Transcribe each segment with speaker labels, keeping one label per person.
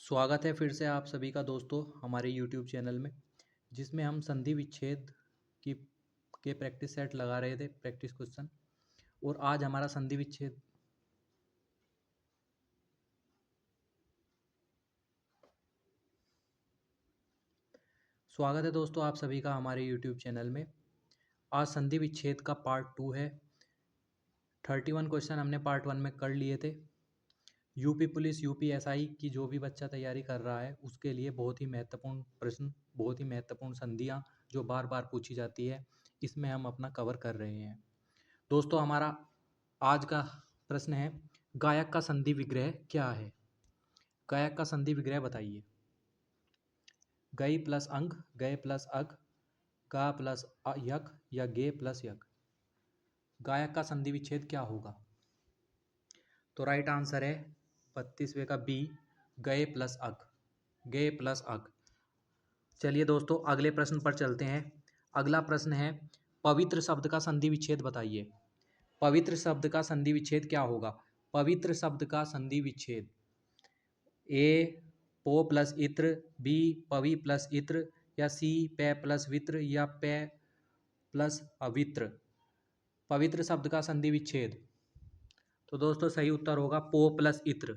Speaker 1: स्वागत है फिर से आप सभी का दोस्तों हमारे YouTube चैनल में, जिसमें हम संधि विच्छेद की के प्रैक्टिस सेट लगा रहे थे, प्रैक्टिस क्वेश्चन। और आज हमारा संधि विच्छेद स्वागत है दोस्तों आप सभी का हमारे YouTube चैनल में। आज संधि विच्छेद का पार्ट 2 है। 31 क्वेश्चन हमने पार्ट 1 में कर लिए थे। यूपी पुलिस, यूपीएसआई की जो भी बच्चा तैयारी कर रहा है उसके लिए बहुत ही महत्वपूर्ण प्रश्न, बहुत ही महत्वपूर्ण संधियाँ जो बार बार पूछी जाती है, इसमें हम अपना कवर कर रहे हैं। दोस्तों हमारा आज का प्रश्न है, गायक का संधि विग्रह क्या है? गायक का संधि विग्रह बताइए। गई प्लस अंग, गए प्लस अग, गा प्लस यक या गे प्लस यक। गायक का संधि विच्छेद क्या होगा? तो राइट आंसर है 32वें का बी, गए प्लस अग, गए प्लस अग। चलिए दोस्तों अगले प्रश्न पर चलते हैं। अगला प्रश्न है, पवित्र शब्द का संधि विच्छेद बताइए। पवित्र शब्द का संधि विच्छेद क्या होगा? पवित्र शब्द का संधि विच्छेद ए पो प्लस इत्र, बी पवि प्लस इत्र, या सी पै प्लस वित्र, या पै प्लस अवित्र। पवित्र शब्द का संधि विच्छेद, तो दोस्तों सही उत्तर होगा पो प्लस इत्र।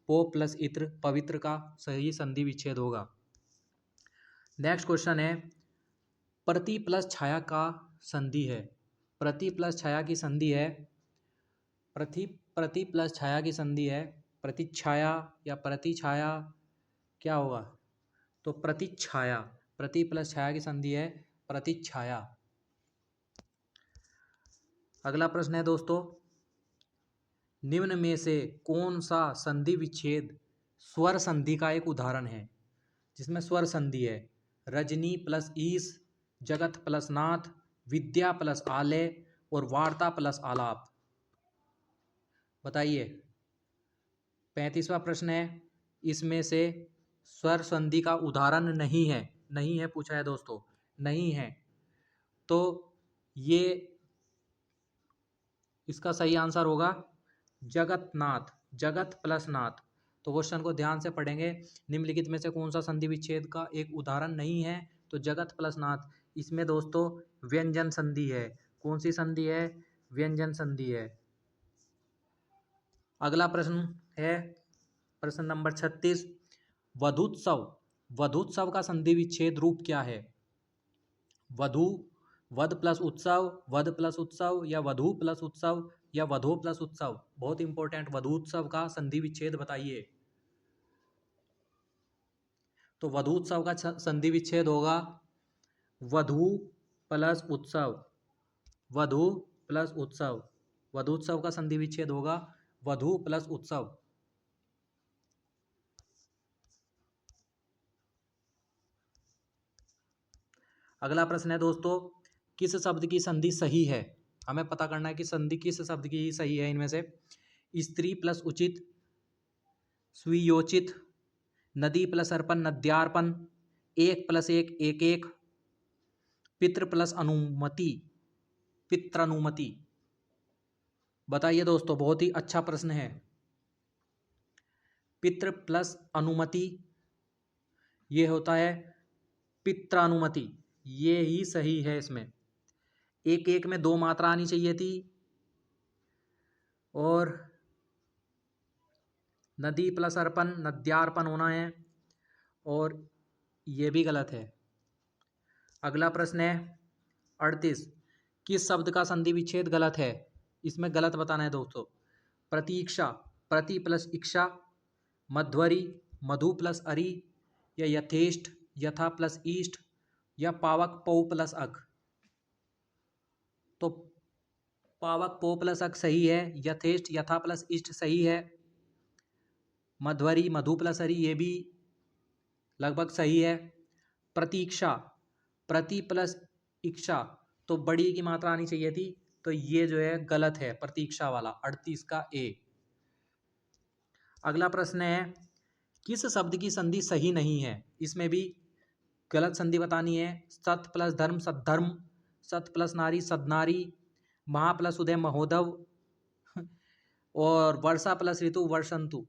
Speaker 1: पो प्लस इत्र पवित्र का सही संधि विच्छेद होगा। नेक्स्ट क्वेश्चन है, प्रति प्लस छाया का संधि है। प्रति प्लस छाया की संधि है, प्रति प्लस छाया की संधि है प्रतिछाया या प्रतिछाया, क्या होगा? तो प्रतिछाया। प्रति प्लस छाया की संधि है प्रतिछाया। अगला प्रश्न है दोस्तों, निम्न में से कौन सा संधि विच्छेद स्वर संधि का एक उदाहरण है? जिसमें स्वर संधि है, रजनी प्लस ईश, जगत प्लस नाथ, विद्या प्लस आलय और वार्ता प्लस आलाप। बताइए। 35वां प्रश्न है, इसमें से स्वर संधि का उदाहरण नहीं है, नहीं है पूछा है दोस्तों, नहीं है। तो ये इसका सही आंसर होगा जगतनाथ, जगत प्लस नाथ। तो क्वेश्चन को ध्यान से पढ़ेंगे। निम्नलिखित में से कौन सा संधि विच्छेद का एक उदाहरण नहीं है? तो जगत प्लस नाथ। इसमें दोस्तों व्यंजन संधि है। कौन सी संधि है? व्यंजन संधि है। अगला प्रश्न है प्रश्न नंबर 36, वधूत्सव, वधूत्सव का संधि विच्छेद रूप क्या है? वधू, वध प्लस उत्सव, वध प्लस उत्सव, या वधू प्लस उत्सव, या वधो प्लस उत्सव। बहुत इंपॉर्टेंट, वधूत्सव का संधि विच्छेद बताइए। तो वधूत्सव का संधि विच्छेद होगा वधू प्लस उत्सव, वधू प्लस उत्सव। वधूत्सव का संधि विच्छेद होगा वधू प्लस उत्सव। अगला प्रश्न है दोस्तों, किस शब्द की संधि सही है? हमें पता करना है कि संधि किस शब्द की सही है इनमें से। स्त्री प्लस उचित, स्वीयोचित, नदी प्लस अर्पण नद्यार्पण, एक प्लस एक एक एक, पितृ प्लस अनुमति पित्रानुमति। बताइए दोस्तों, बहुत ही अच्छा प्रश्न है। पितृ प्लस अनुमति ये होता है पित्रानुमति, ये ही सही है। इसमें एक एक में दो मात्रा आनी चाहिए थी, और नदी प्लस अर्पण नद्यार्पण होना है, और ये भी गलत है। अगला प्रश्न है 38, किस शब्द का संधि विच्छेद गलत है? इसमें गलत बताना है दोस्तों। प्रतीक्षा, प्रति प्लस इक्षा, मध्वरी, मधु प्लस अरि, या यथेष्ट, यथा प्लस ईष्ट, या पावक पौ प्लस अक। तो पावक पौ प्लस अक सही है, यथेष्ट यथा प्लस इष्ट सही है, मध्वरी मधु प्लस अरि ये भी लगभग सही है। प्रतीक्षा, प्रति प्लस इक्षा, तो बड़ी की मात्रा आनी चाहिए थी, तो ये जो है गलत है, प्रतीक्षा वाला 38 का ए। अगला प्रश्न है, किस शब्द की संधि सही नहीं है? इसमें भी गलत संधि बतानी है। सत प्लस धर्म सद्धर्म, सत प्लस नारी सदनारी, महा प्लस उदय महोदव, और वर्षा प्लस ऋतु वर्षंतु।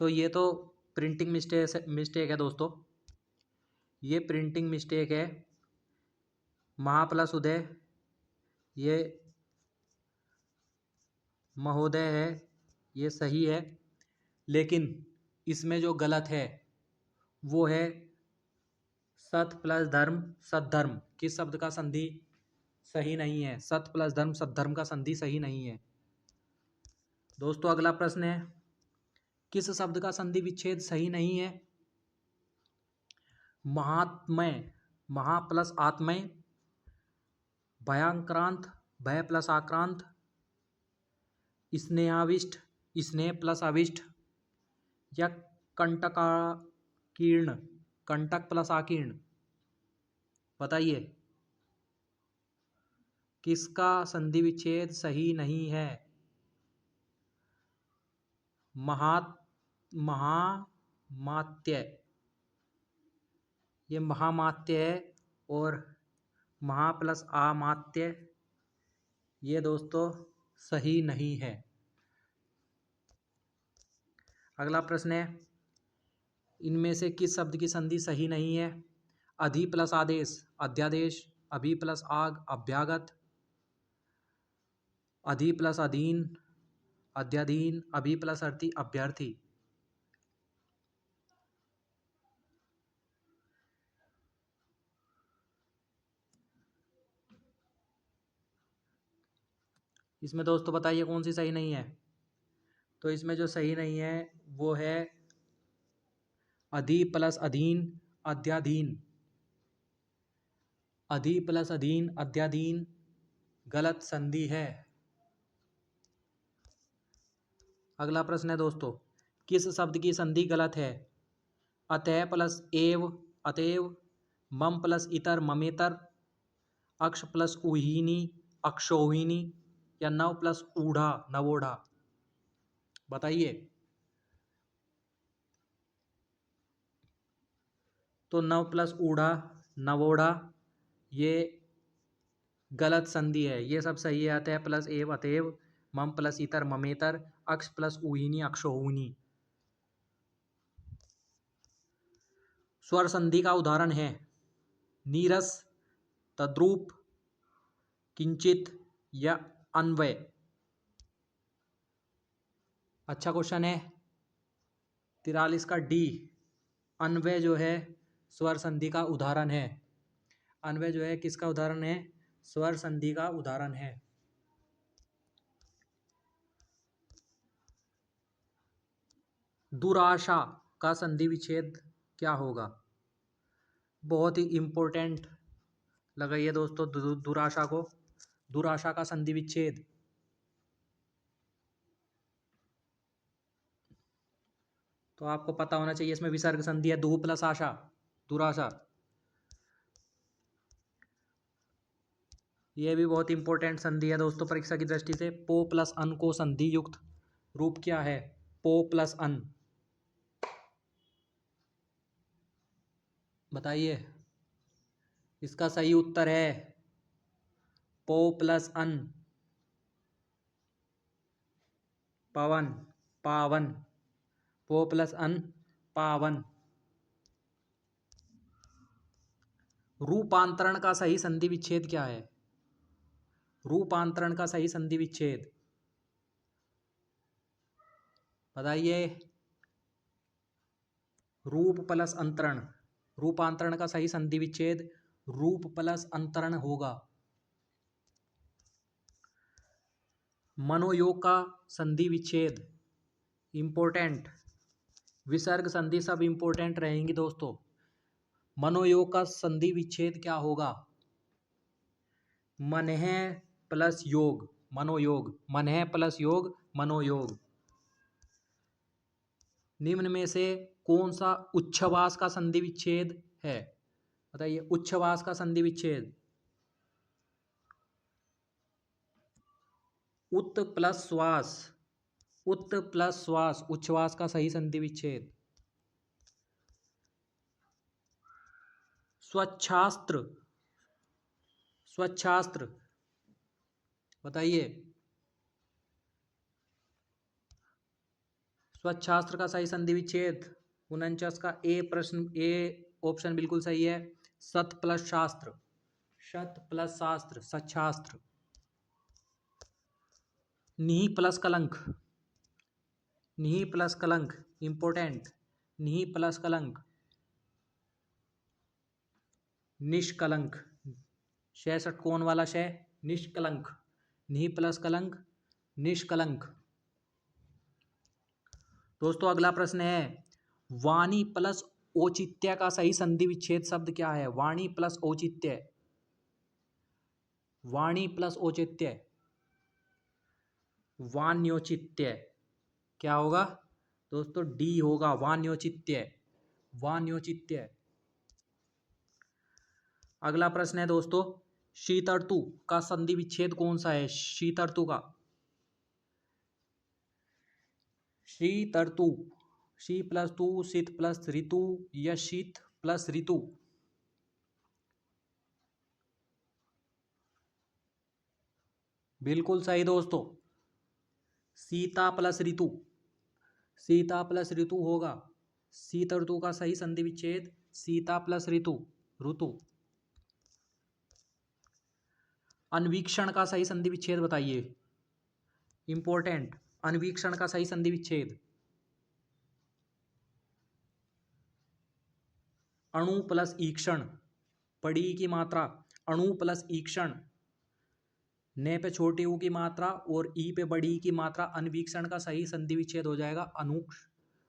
Speaker 1: तो ये तो प्रिंटिंग मिस्टेक है दोस्तों, ये प्रिंटिंग मिस्टेक है। महा प्लस उदय ये महोदय है, ये सही है। लेकिन इसमें जो गलत है वो है सत प्लस धर्म सद्धर्म। किस शब्द का संधि सही नहीं है? सत प्लस धर्म सद्धर्म का संधि सही नहीं है। दोस्तों अगला प्रश्न है, किस शब्द का संधि विच्छेद सही नहीं है? महात्मय, महा प्लस आत्मय, भयांक्रांत, भय प्लस आक्रांत, स्नेहाविष्ट, स्नेह प्लस अविष्ट, या कंटकाकीर्ण, कंटक प्लस आकीर्ण। बताइए किसका संधि विच्छेद सही नहीं है? महामात्य, ये महामात्य है, और महा प्लस आमात्य ये दोस्तों सही नहीं है। अगला प्रश्न है, इनमें से किस शब्द की संधि सही नहीं है? अधि प्लस आदेश अध्यादेश, अभि प्लस आग अभ्यागत, अधि प्लस अधीन अध्याधीन, अभि प्लस अर्थी अभ्यर्थी। इसमें दोस्तों बताइए कौन सी सही नहीं है? तो इसमें जो सही नहीं है वो है अधि प्लस अधीन अध्याधीन। अधि प्लस अधीन अध्याधीन गलत संधि है। अगला प्रश्न है दोस्तों, किस शब्द की संधि गलत है? अतः प्लस एव अतएव, मम प्लस इतर ममेतर, अक्ष प्लस उहीनी अक्षोहिणी, या नव प्लस ऊढ़ा नवोढ़ा। बताइए। तो नव प्लस ऊढ़ा नवोढ़ा ये गलत संधि है, ये सब सही है। अतः प्लस एव अतएव, मम प्लस इतर ममेतर, अक्ष प्लस उहीनी अक्षोहिणी। स्वर संधि का उदाहरण है नीरस, तद्रूप, किंचित, या अन्वय। अच्छा क्वेश्चन है 43 का डी। अन्वय जो है स्वर संधि का उदाहरण है। अन्वय जो है किसका उदाहरण है? स्वर संधि का उदाहरण है। दुराशा का संधि विच्छेद क्या होगा? बहुत ही इंपॉर्टेंट लगाइए दोस्तों दुराशा को। दुराशा का संधि विच्छेद तो आपको पता होना चाहिए, इसमें विसर्ग संधि है, दु प्लस आशा दुराशा। यह भी बहुत इंपॉर्टेंट संधि है दोस्तों परीक्षा की दृष्टि से। पो प्लस अन को संधि युक्त रूप क्या है? पो प्लस अन। बताइए। इसका सही उत्तर है पो प्लस अन, पवन, पावन। पो प्लस अन पावन। रूपांतरण का सही संधि विच्छेद क्या है? रूपांतरण का सही संधि विच्छेद बताइए। रूप प्लस अंतरण, रूपांतरण का सही संधि विच्छेद रूप प्लस अंतरण होगा। मनोयोग का संधि विच्छेद इंपॉर्टेंट, विसर्ग संधि सब इंपॉर्टेंट रहेंगी दोस्तों। मनोयोग का संधि विच्छेद क्या होगा? मनः प्लस योग मनोयोग, मनः प्लस योग मनोयोग। निम्न में से कौन सा उच्छ्वास का संधि विच्छेद है? बताइए। उच्छ्वास का संधि विच्छेद उत प्लस श्वास, उत प्लस श्वास उच्छ्वास का सही संधि विच्छेद। स्वच्छास्त्र, स्वच्छास्त्र बताइए। स्वच्छास्त्र का सही संधि विच्छेद 49 का ए प्रश्न, ए ऑप्शन बिल्कुल सही है। सत प्लस शास्त्र, शत प्लस शास्त्र, सच्छास्त्र। निहि प्लस कलंक, निहि प्लस कलंक इंपोर्टेंट, निहि प्लस कलंक, निष्कलंक, 66 कोण वाला शय, निष्कलंक, निहि प्लस कलंक, निष्कलंक। दोस्तों अगला प्रश्न है, वाणी प्लस औचित्य का सही संधि विच्छेद शब्द क्या है? वाणी प्लस औचित्य, वाणी प्लस औचित्य, वाण्योचित्य। क्या होगा दोस्तों? डी होगा, वाण्योचित्य, वाण्योचित्य। अगला प्रश्न है दोस्तों, शीतर्तु का संधि विच्छेद कौन सा है? शीतर्तु का, शीतर्तु, शी प्लस तु, शीत प्लस ऋतु या शीत प्लस ऋतु? बिल्कुल सही दोस्तों, सीता प्लस ऋतु, सीता प्लस ऋतु होगा। शीत ऋतु का सही संधि विच्छेद सीता प्लस ऋतु, ऋतु। अन्वीक्षण का सही संधि विच्छेद बताइए, इंपॉर्टेंट। अन्वीक्षण का सही संधि विच्छेद अणु प्लस ईक्षण, पड़ी की मात्रा, अणु प्लस ईक्षण, ने पे छोटी ऊ की मात्रा और ई पे बड़ी की मात्रा, अन्वीक्षण का सही संधि विच्छेद हो जाएगा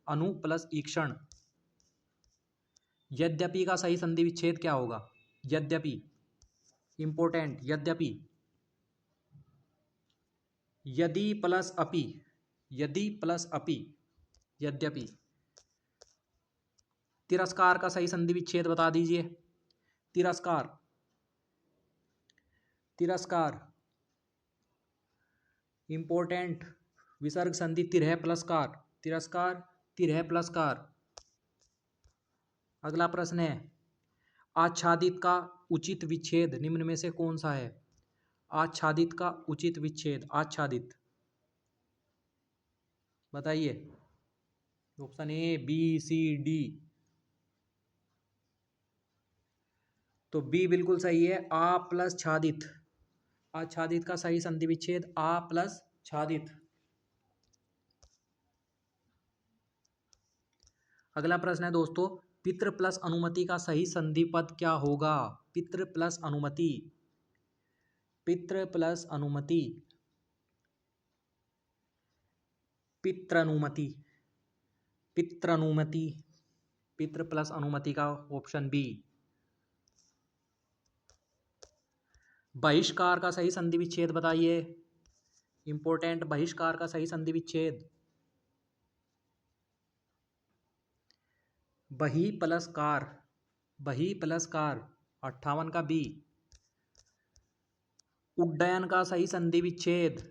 Speaker 1: अणु प्लस ईक्षण। यद्यपि का सही संधि विच्छेद क्या होगा? यद्यपि, इंपोर्टेंट, यद्यपि, यदि प्लस अपि, यदि प्लस अपि, यद्यपि। तिरस्कार का सही संधि विच्छेद बता दीजिए। तिरस्कार, तिरस्कार, इंपोर्टेंट, विसर्ग संधि तिरह प्लस कार, तिरस्कार, तिरह प्लस कार। अगला प्रश्न है, आच्छादित का उचित विच्छेद निम्न में से कौन सा है? आच्छादित का उचित विच्छेद, आच्छादित बताइए। Option A, B, C, D. तो बी बिल्कुल सही है, आ प्लस छादित। आच्छादित का सही संधि विच्छेद आ प्लस छादित। अगला प्रश्न है दोस्तों, पितृ प्लस अनुमति का सही संधि पद क्या होगा? पितृ प्लस अनुमति, पितृ प्लस अनुमति, पित्रनुमति, पित्रनुमति, पितृ प्लस अनुमति का ऑप्शन बी। बहिष्कार का सही संधि विच्छेद बताइए, इंपोर्टेंट, बहिष्कार का सही संधि विच्छेद बही प्लस कार, बही प्लस कार, 58 का बी। उड्डयन का सही संधि विच्छेद,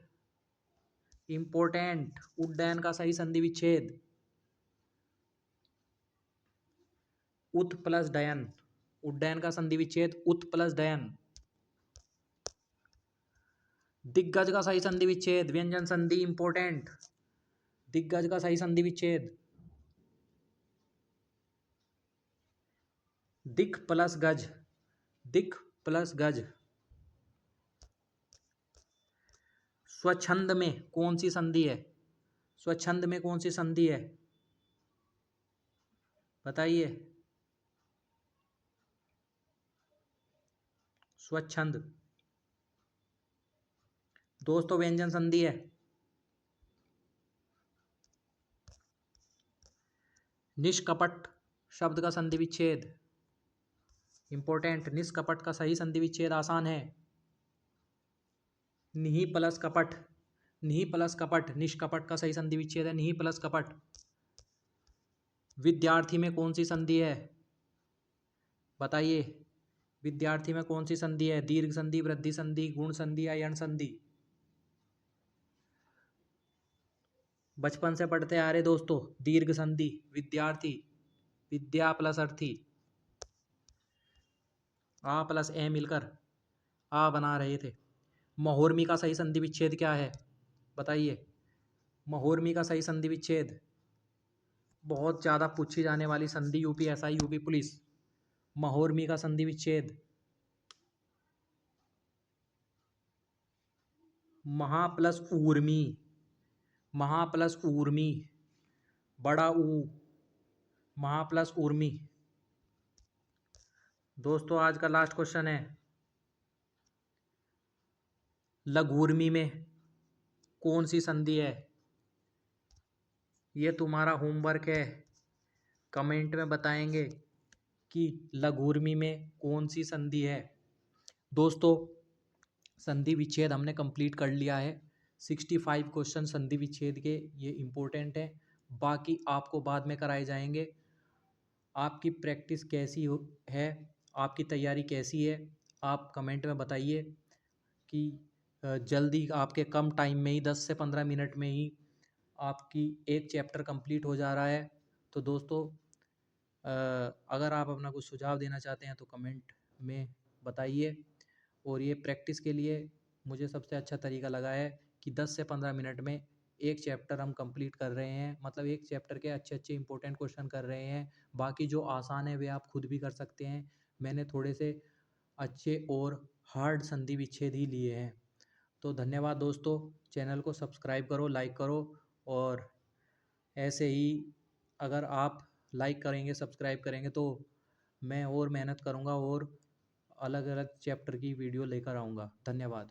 Speaker 1: इंपोर्टेंट, उड्डयन का सही संधि विच्छेद उत प्लस डयन, उड्डयन का संधि विच्छेद उत प्लस डयन। दिग्गज का सही संधि विच्छेद, व्यंजन संधि, इंपोर्टेंट, दिग्गज का सही संधि विच्छेद दिख प्लस गज, दिख प्लस गज। स्वच्छंद में कौन सी संधि है? स्वच्छंद में कौन सी संधि है बताइए। स्वच्छंद दोस्तों व्यंजन संधि है। निष्कपट शब्द का संधि विच्छेद, इंपोर्टेंट, निष्कपट का सही संधि विच्छेद आसान है, निहि प्लस कपट, निहि प्लस कपट, निष्कपट का सही संधि विच्छेद है निहि प्लस कपट। विद्यार्थी में कौन सी संधि है बताइए, विद्यार्थी में कौन सी संधि है? दीर्घ संधि, वृद्धि संधि, गुण संधि या यण संधि? बचपन से पढ़ते आ रहे दोस्तों, दीर्घ संधि, विद्यार्थी, विद्या प्लस अर्थी, आ प्लस ए मिलकर आ बना रहे थे। महोर्मी का सही संधि विच्छेद क्या है बताइए, महोर्मी का सही संधि विच्छेद बहुत ज़्यादा पूछी जाने वाली संधि यूपीएसआई यूपी पुलिस। महोर्मी का संधि विच्छेद। महा प्लस ऊर्मी। महा प्लस ऊर्मी। बड़ा ऊ। महा प्लस ऊर्मी। दोस्तों आज का लास्ट क्वेश्चन है, लघूर्मी में कौन सी संधि है? ये तुम्हारा होमवर्क है, कमेंट में बताएंगे कि लघूर्मी में कौन सी संधि है। दोस्तों संधि विच्छेद हमने कंप्लीट कर लिया है। 65 क्वेश्चन संधि विच्छेद के ये इम्पोर्टेंट है, बाकी आपको बाद में कराए जाएंगे। आपकी प्रैक्टिस कैसी है, आपकी तैयारी कैसी है, आप कमेंट में बताइए कि जल्दी आपके कम टाइम में ही 10 से 15 मिनट में ही आपकी एक चैप्टर कंप्लीट हो जा रहा है। तो दोस्तों अगर आप अपना कुछ सुझाव देना चाहते हैं तो कमेंट में बताइए। और ये प्रैक्टिस के लिए मुझे सबसे अच्छा तरीका लगा है कि 10 से 15 मिनट में एक चैप्टर हम कंप्लीट कर रहे हैं, मतलब एक चैप्टर के अच्छे अच्छे इंपॉर्टेंट क्वेश्चन कर रहे हैं। बाकी जो आसान है वे आप खुद भी कर सकते हैं। मैंने थोड़े से अच्छे और हार्ड संधि विच्छेद ही लिए हैं। तो धन्यवाद दोस्तों, चैनल को सब्सक्राइब करो, लाइक करो, और ऐसे ही अगर आप लाइक करेंगे, सब्सक्राइब करेंगे तो मैं और मेहनत करूँगा और अलग अलग चैप्टर की वीडियो लेकर आऊँगा। धन्यवाद।